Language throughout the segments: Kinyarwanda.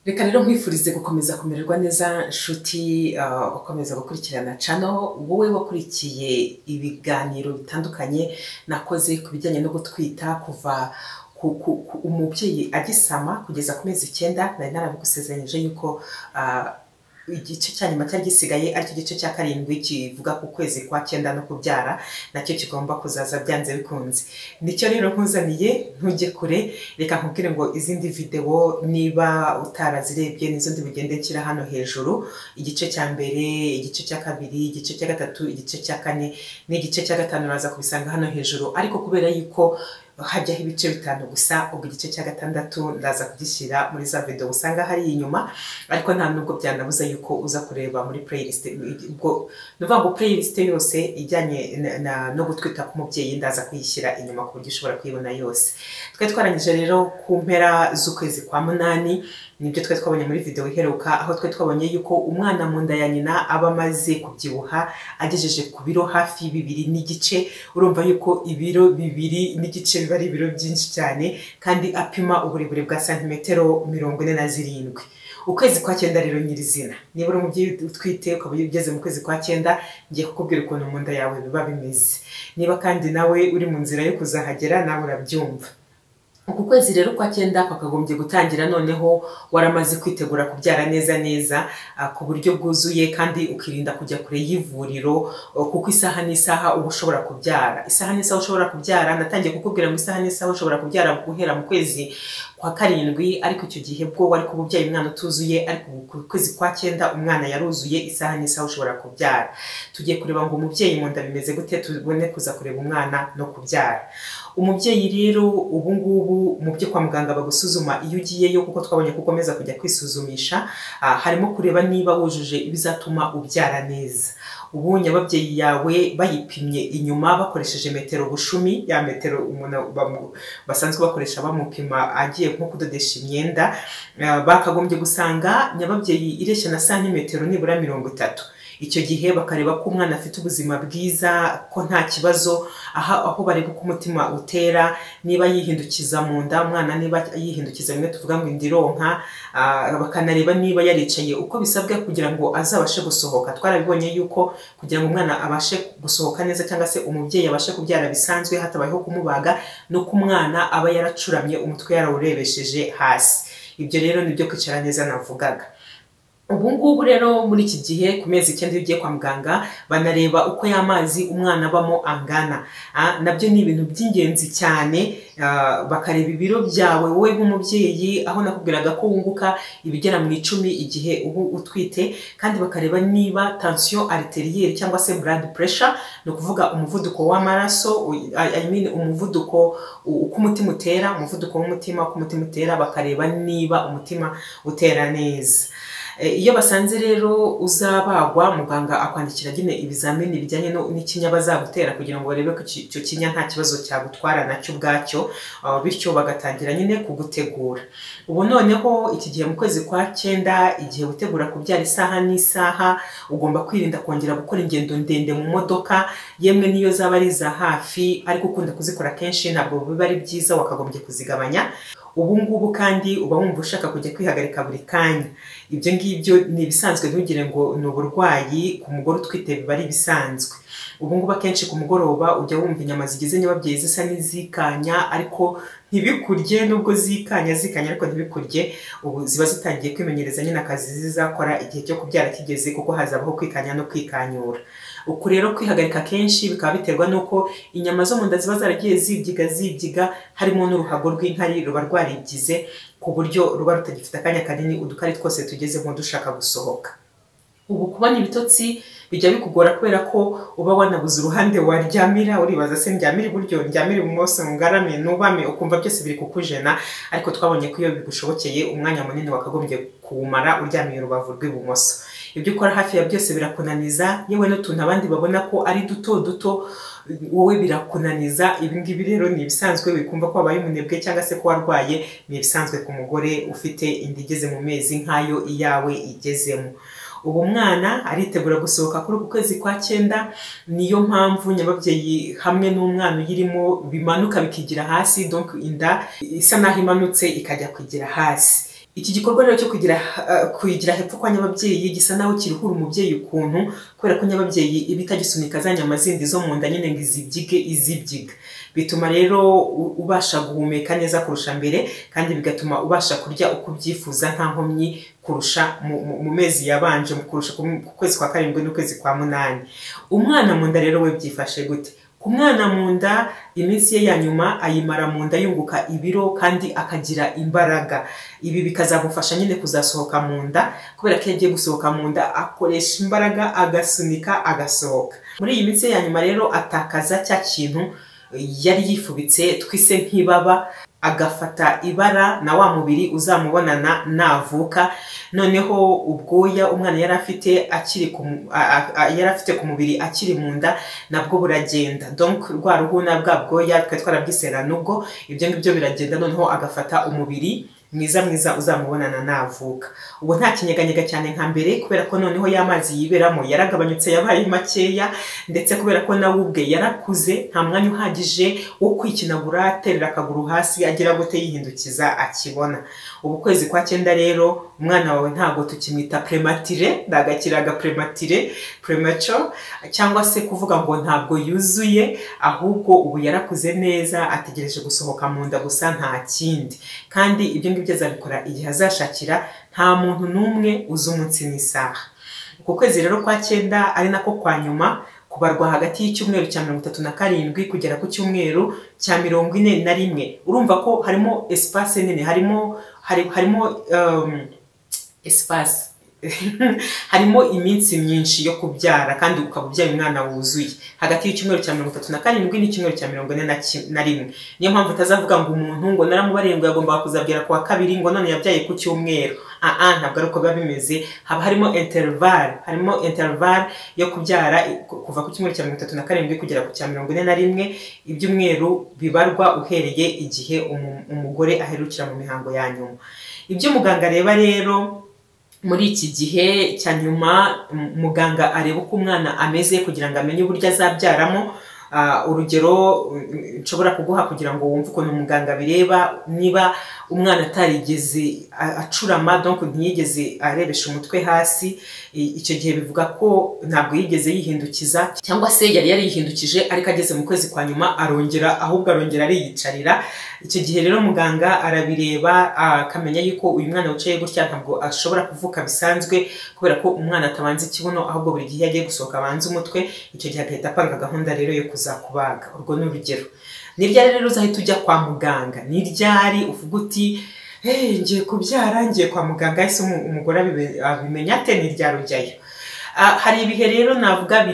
Reka rero nkwifurize gukomeza kumererwa neza nshuti ukomeza gukurikirana channel wowe wakurikiye ibiganiro bitandukanye nakoze ku bijyanye no gutwita kuva umubyeyi agisama kugeza ku mezi 9 nari narabigusezeranyije yuko igice cya nyuma cyari gisigaye aricyo gice cya 7 kivuga ku kwezi kwa 9 no kubyara nacyo kigomba kuzaza byanze bikunze. Nicyo rero nkuzaniye ntujye kure, reka nkubwire ngo izindi video niba utarazirebye nizo ndibugende nshyira hano hejuru: igice cya mbere, igice cya kabiri, igice cya gatatu, igice cya kane n'igice cya gatanu uraza kubisanga hano hejuru, ariko kubera yuko hajyaho ibice bitanu gusa ubwo igice cya gatandatu ndaza kugishyira muri za video usanga hari inyuma, ariko nta nubwo byanabuza yuko uza kureba muri playlist. Ubwo nuvuga ngo playlist yose ijyanye no gutwita ku mubyeyi ndaza kuyishyira inyuma ku buryo ushobora kuyibona yose. Twe twarangije rero ku mpera z'ukwezi kwa 8, nibyo twe twabonye muri video iheruka, aho twe twabonye yuko umwana mu nda ya nyina aba amaze kubyibuha agejeje ku biro hafi 2 n'igice. Urumva yuko ibiro 2 n'igice biba ari ibiro byinshi cyane, kandi apima uburebure bwa santimetero 47. Ukwezi kwa 9 rero nyirizina, niba uri umubyeyi utwite ukaba ugeze mu kwezi kwa 9, ngiye kukubwira ukuntu mu nda yawe biba bimeze. Niba kandi nawe uri mu nzira yo kuzahagera nawe urabyumva. Uku kwezi rero kwa 9 kwakagombye gutangira noneho waramaze kwitegura kubyara neza ku buryo bwuzuye, kandi ukirinda kujya kure y'ivuriro kuko isaha n'isaha uba ushobora kubyara. Isaha n'isaha ushobora kubyara natangiye kukubwira ngo isaha n'isaha ushobora kubyara guhera mu kwezi kwa 7, ariko icyo gihe bwo wari kububyaye umwana utuzuye, ariko ku kwezi kwa 9 umwana yaruzuye, isaha n'isaha ushobora kubyara. Tugiye kureba ngo umubyeyi mu nda bimeze gute tubone kuza kureba umwana no kubyara. Umubyeyi rero ubu ngubu mu byo kwa muganga bagusuzuma iyo ugiyeyo, kuko twabonye kukomeza kujya kwisuzumisha, harimo kureba niba wujuje ibizatuma ubyara neza. Ubu nyababyeyi yawe bayipimye inyuma bakoresheje metero bushumi, ya metero umuntu basanzwe bakoresha bamupima agiye nko kudodesha imyenda, bakagombye gusanga nyababyeyi ireshya na santimetero nibura 30. Icyo gihe bakareba ko umwana afite ubuzima bwiza, ko nta kibazo, aho bareba ko umutima utera, niba yihindukiza mu nda umwana, niba yihindukiza bimwe tuvuga ngo indironka, bakanareba niba yaricaye uko bisabwa kugira ngo azabashe gusohoka. Twarabibonye yuko kugira ngo umwana abashe gusohoka neza cyangwa se umubyeyi abashe kubyara bisanzwe hatabayeho kumubaga, no ku mwana aba yaracuramye umutwe yarawurebesheje hasi. Ibyo rero nibyo kwicara neza navugaga. Ubu ngubu rero muri iki gihe ku mezi 9 ugiye kwa muganga banareba uko y'amazi umwana bamo angana. Nabyo ni ibintu by'ingenzi cyane, bakareba ibiro byawe wowe nk'umubyeyi, aho nakubwiraga ko wunguka ibigera mu 10 igihe ubu utwite, kandi bakareba niba tension arterielle cyangwa se blood pressure, no kuvuga umuvuduko w'amaraso, umuvuduko uko umutima utera, umuvuduko w'umutima uko umutima utera, bakareba niba umutima utera neza. Iyo basanze rero uzabagwa, muganga akwandikira gine ibizamini bijyanye n'ikinya bazagutera kugira ngo barebe ko icyo kinya nta kibazo cyagutwara nacyo ubwacyo, bityo bagatangira nyine kugutegura. Ubu noneho iki gihe mu kwezi kwa 9 igihe utegura kubyara isaha n'isaha, ugomba kwirinda kongera gukora ingendo ndende mu modoka, yemwe niyo zaba ari za hafi ariko ukunda kuzikora kenshi ntabwo biba ari byiza, wakagombye kuzigabanya. Ubu ngubu kandi uba wumva ushaka kujya kwihagarika buri kanya. Ibyo ngibyo ni ibisanzwe, ntugire ngo ni uburwayi, ku mugore utwite biba ari bisanzwe. Ubu ngubu akenshi ku mugoroba ujya wumva inyama zigize nyababyeyi zisa n'izikanya, ariko ntibikurye, nubwo zikanya ariko ntibikurye. Ubu ziba zitangiye kwimenyereza nyine akazi zizakora igihe cyo kubyara kigeze, kuko hazabaho kwikanya no kwikanyura. Uku rero kwihagarika kenshi bikaba biterwa nuko inyama zo mu nda ziba zaragiye zibyiga, harimo n'uruhago rw'inkari ruba rwarigize, ku buryo ruba rutagifite akanya kanini udukari twose tugezemo dushaka gusohoka. Ubu kubona ibitotsi bijya bikugora kubera ko uba wanabuze uruhande waryamira, uribaza se ndyamira iburyo, ndyamira ibumoso, ngarame nubame, ukumva byose biri kukujena. Ariko twabonye ko iyo bigushobokeye umwanya munini wakagombye kuwumara uryamiye urubavu rw'ibumoso. Ibyo ukora hafi ya byose birakunaniza, yewe n'utuntu abandi babona ko ari duto wowe birakunaniza. Ibi ngibi rero ni ibisanzwe, wikumva ko wabaye umunebwe cyangwa se ko warwaye, ni ibisanzwe ku mugore ufite inda igeze mu mezi nk'ayo iyawe igezemo. Ubu mwana aritegura gusohoka kuri uku kwezi kwa 9, niyo mpamvu nyababyeyi hamwe n'umwana uyirimo bimanuka bikigira hasi, donc inda isa naho imanutse ikajya kugira hasi. iki gikorwa rero cyo kugira hepfo kwa nyababyeyi gisa naho kiruhura umubyeyi ukuntu, kubera ko nyababyeyi ibitagisunika za nyama zindi zo mu nda nyine ngo izibyiga, bituma rero ubasha guhumeka neza kurusha mbere, kandi bigatuma ubasha kurya uko ubyifuza nta nkomyi kurusha mu mezi yabanje, kurusha ku kwezi kwa 7 n'ukwezi kwa 8. Umwana mu nda rero we byifashe gute? Ku mwana mu nda iminsi ye ya nyuma ayimara mu nda yunguka ibiro kandi akagira imbaraga. Ibi bikazamufasha nyine kuzasohoka mu nda, kubera ko yagiye gusohoka mu nda akoresha imbaraga agasunika agasohoka. Muri iyi minsi ye ya nyuma rero atakaza cya kintu yari yifubitse twise nk'ibaba, agafata ibara na wa mubiri uzamubonana navuka. Noneho ubwoya umwana yari afite ku mubiri akiri mu nda nabwo buragenda, donc rwa ruhu na bwa bwoya twe twarabwisera nubwo ibyo ngibyo biragenda, noneho agafata umubiri mwiza uzamubonana navuka. Ubu nta kinyeganyega cyane nka mbere, kubera ko noneho y'amazi yiberamo yaragabanyutse yabaye makeya, ndetse kubera ko nawe ubwe yarakuze nta mwanya uhagije wo kwikinagura aterera akaguru hasi agira gute yihindukiza akibona. Ubu kwezi kwa 9 rero umwana wawe ntago tukimwita premature, ndagakiraga premature, cyangwa se kuvuga ngo ntabwo yuzuye, ahubwo ubu yarakuze neza ategereje gusohoka mu nda gusa nta kindi. Kandi ibyo ngibyo azabikora igihe azashakira, nta muntu n'umwe uzi umunsi n'isaha. Uku kwezi rero kwa 9 ari nako kwa nyuma kubarwa hagati y'icyumweru cya 37 kugera ku cyumweru cya 41. Urumva ko harimo espace nene, harimo espace harimo iminsi myinshi yo kubyara, kandi ukaba ubyaye umwana wuzuye hagati y'icyumweru cya 37 n'icyumweru cya 41. Niyo mpamvu utazavuga ngo umuntu ngo naramubariye ngo yagomba kuzabyara kwa 2 ngo none yabyaye ku cyumweru. Ntabwo ari uko biba bimeze. Haba harimo interval yo kubyara kuva ku cyumweru cya 37 kugera ku cya 41, ibyumweru bibarwa uhereye igihe umugore aherukira mu mihango ya nyuma. Ibyo muganga areba rero muri iki gihe cya nyuma, muganga areba uko umwana ameze kugira ngo amenye uburyo azabyaramo. Urugero nshobora kuguha kugira ngo wumve ukuntu muganga bireba. Niba umwana atarigeze acurama, donc ntiyigeze arebesha umutwe hasi, icyo gihe bivuga ko ntabwo yigeze yihindukiza, cyangwa se yari yarihindukije ariko ageze mu kwezi kwa nyuma arongera ariyicarira. Icyo gihe rero muganga arabireba akamenya yuko uyu mwana wicaye gutya ntabwo ashobora kuvuka bisanzwe, kubera ko umwana atabanza ikibuno, ahubwo buri gihe yagiye gusohoka abanza umutwe. Icyo gihe agahita apanga gahunda rero yo kuzakubaga. Urwo ni urugero. Ni ryari rero uzahita ujya kwa muganga? Ni ryari uvuga uti ngiye kubyara ngiye kwa muganga? Ese umugore abimenya ate? Ni ryari ujyayo? Hari ibihe rero navuga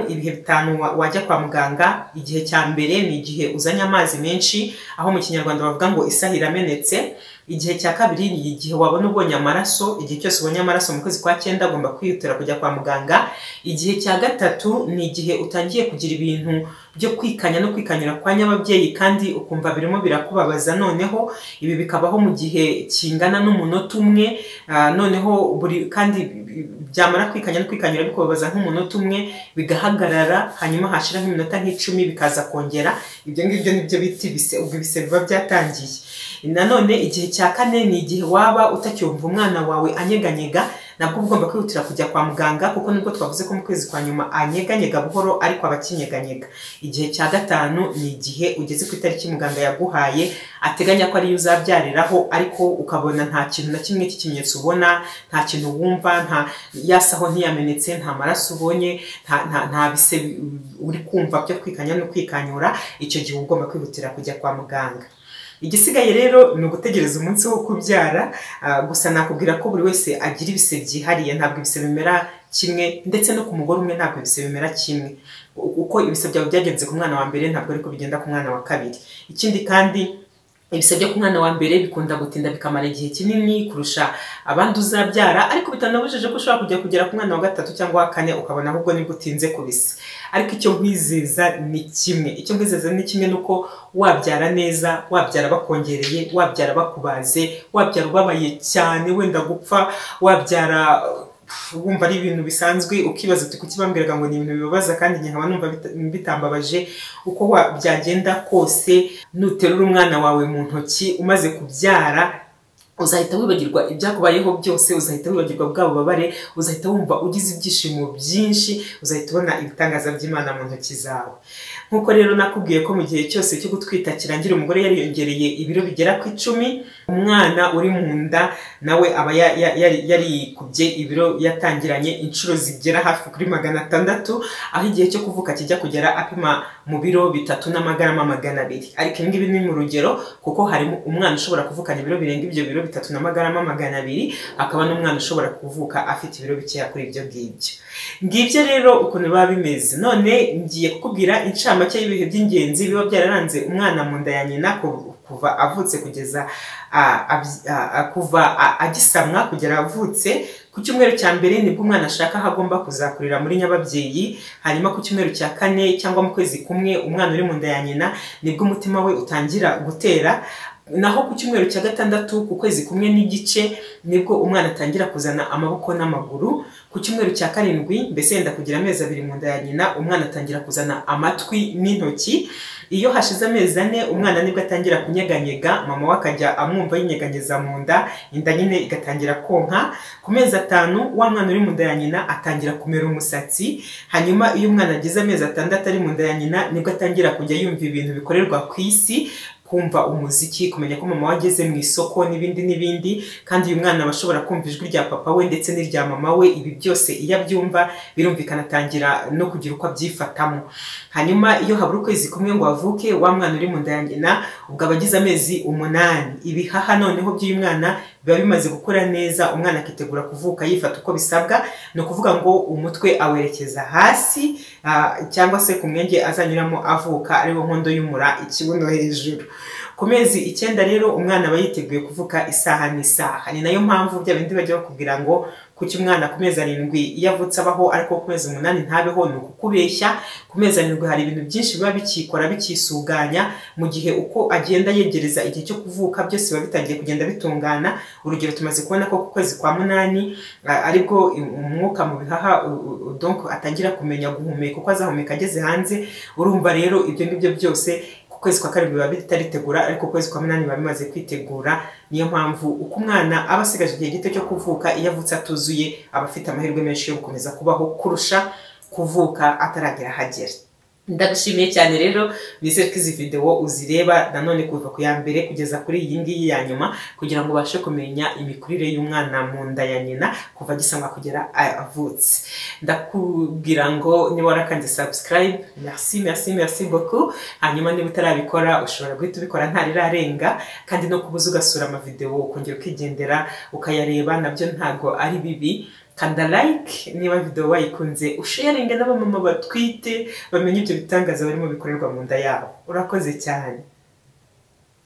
ibihe bitanu wajya kwa muganga. Igihe cya mbere ni igihe uzanye amazi menshi, aho mu Kinyarwanda bavuga ngo isaha iramenetse. Igihe cya kabiri ni igihe wabona ubonye amaraso. Igihe cyose ubonye amaraso mu kwezi kwa 9 ugomba kwihutira kujya kwa muganga. Igihe cya gatatu ni igihe utangiye kugira ibintu byo kwikanya no kwikanyura kwa nyababyeyi kandi ukumva birimo birakubabaza. Noneho ibi bikabaho mu gihe kingana n'umunota umwe, noneho kandi byamara kwikanya no kwikanyura bikubabaza nk'umunota umwe bigahagarara, hanyuma hashira nk'iminota nk'icumi bikaza kongera. Ibyo ngibyo nibyo bita ibise. Ubwo ibise biba byatangiye. Nanone igihe cya 4 ni igihe waba utacyumva umwana wawe anyeganyega, nabwo ugomba kwihutira kujya kwa muganga, kuko nibwo twavuze ko mu kwezi kwa nyuma anyeganyega buhoro ariko abakinyeganyega. Igihe cya 5 ni igihe ugeze ku itariki muganga yaguhaye ateganya ko ari uzabyariraho, ariko ukabona nta kintu na kimwe cy'ikimenyetso ubona, nta kintu wumva, nta yasaho ntiyamenetse, nta maraso ubonye, nta bise uri kumva byo kwikanya no kwikanyura. Icyo gihe ugomba kwihutira kujya kwa muganga. Igisigaye rero ni ugutegereza umunsi wo kubyara. Gusa nakubwira ko buri wese agira ibise byihariye, ntabwo ibise bimera kimwe, ndetse no ku mugore umwe ntabwo ibise bimera kimwe. Uko ibise byawe byagenze ku mwana wa mbere ntabwo ariko bigenda ku mwana wa kabiri. Ikindi kandi ibise byo ku mwana wa mbere bikunda gutinda bikamara igihe kinini kurusha abandi uzabyara, ariko bitanabujije ko ushobora kugera ku mwana wa 3 cyangwa wa 4 ukabona ahubwo nibwo utinze kubise. Ariko icyo nkwizeza ni kimwe, nuko wabyara neza, wabyara bakongereye, wabyara bakubaze, wabyara ubabaye cyane wenda gupfa, wabyara wumva ari ibintu bisanzwe ukibaza uti kuki bambwiraga ngo ni ibintu bibabaza kandi nkaba numva bitambabaje. Uko byagenda kose nuterura umwana wawe mu ntoki umaze kubyara, uzahita wibagirwa ibyakubayeho byose, uzahita wibagirwa bwa bubabare, uzahita wumva ugize ibyishimo byinshi, uzahita ubona ibitangaza by'Imana mu ntoki zawe. Nkuko rero nakubwiye ko mu gihe cyose cyo gutwita kirangira umugore yariyongereye ibiro bigera ku 10, umwana uri mu nda nawe aba yarikubye ibiro yatangiranye inshuro zigera hafi kuri 600, aho igihe cyo kuvuka kijya kugera apima mu biro 3 n'amagarama 200. Ariko ibi ngibi ni mu rugero, kuko harimo umwana ushobora kuvukana ibiro birenga ibyo biro 3 n'amagarama 200, akaba n'umwana ushobora kuvuka afite ibiro bikeya kuri ibyo ngibyo. Ngibyo rero ukuntu biba bimeze. None ngiye kukubwira incamake y'ibihe by'ingenzi biba byararanze umwana mu nda ya nyina kuva avutse kugeza kuva agisamwa kugera avutse. Ku cyumweru cya mbere nibwo umwana ashaka aho agomba kuzakurira muri nyababyeyi, hanyuma ku cyumweru cya 4 cyangwa mu kwezi kumwe umwana uri mu nda ya nyina nibwo umutima we utangira gutera, naho ku cyumweru cya 6 ku kwezi kumwe n'igice nibwo umwana atangira kuzana amaboko n'amaguru. Ku cyumweru cya 7 mbese yenda kugira amezi 2 mu nda ya nyina umwana atangira kuzana amatwi n'intoki. Iyo hashize amezi 4 umwana nibwo atangira kunyeganyega, mama we akajya amwumva yinyeganyeza mu nda, inda nyine igatangira konka. Ku mezi 5 wa mwana uri mu nda ya nyina atangira kumera umusatsi. Hanyuma iyo umwana agize amezi 6 ari mu nda ya nyina nibwo atangira kujya yumva ibintu bikorerwa ku isi, kumva umuziki, kumenya ko mama wageze mu isoko n'ibindi. Kandi uyu mwana bashobora kumva ijwi rya papa we ndetse n'irya mama we. Ibi byose iyo abyumva birumvikana atangira no kugira uko abyifatamo. Hanyuma iyo habura ukwezi kumwe ngo avuke wa mwana uri mu nda ya nyina, ubwo abagize amezi 8. Ibihaha noneho by'uyu mwana biba bimaze gukora neza, umwana akitegura kuvuka yifata uko bisabwa. No kuvuga ngo umutwe awerekeza hasi, cyangwa se ku mwenge azanyuramo avuka ariwo nkondo y'umura, ikibuno hejuru. Ku mezi 9 rero umwana aba yiteguye kuvuka isaha n'isaha. Ni nayo mpamvu bya bindi bajya bakubwira ngo kuki umwana ku mezi 7 iyo avutse abaho ariko ku mezi 8 ntabeho, ni ukukubeshya. Ku mezi 7 hari ibintu byinshi biba bikikora bikisuganya, mu gihe uko agenda yegereza igihe cyo kuvuka byose biba bitangiye kugenda bitungana. Urugero tumaze kubona ko ku kwezi kwa 8 aribwo umwuka mu bihaha donc atangira kumenya guhumeka, uko azahumeka ageze hanze. Urumva rero ibyo ngibyo byose kwezi kwa 7 biba bitaritegura, ariko kwezi kwa 8 biba bimaze kwitegura. Niyo mpamvu uko umwana aba asigaje igihe gito cyo kuvuka, iyo avutse atuzuye aba afite amahirwe menshi yo gukomeza kubaho kurusha kuvuka ataragera hagera. Ndagushimiye cyane rero, bizere ko izi video uzireba nanone kuva ku ya mbere kugeza kuri iyi ngiyi ya nyuma, kugira ngo ubashe kumenya imikurire y'umwana mu nda ya nyina kuva gisamwa kugera avutse. Ndakubwira ngo niba warakanze subscribe, merci beaucoup. Hanyuma niba utarabikora ushobora guhita ubikora ntarirarenga, kandi no kubuza ugasura ama video ukongera ukigendera ukayareba, nabyo ntago ari bibi. Kanda like niba video wayikunze, usharinge n'abamama batwite bamenye ibyo bitangaza barimo bikorerwa mu nda yabo. Urakoze cyane.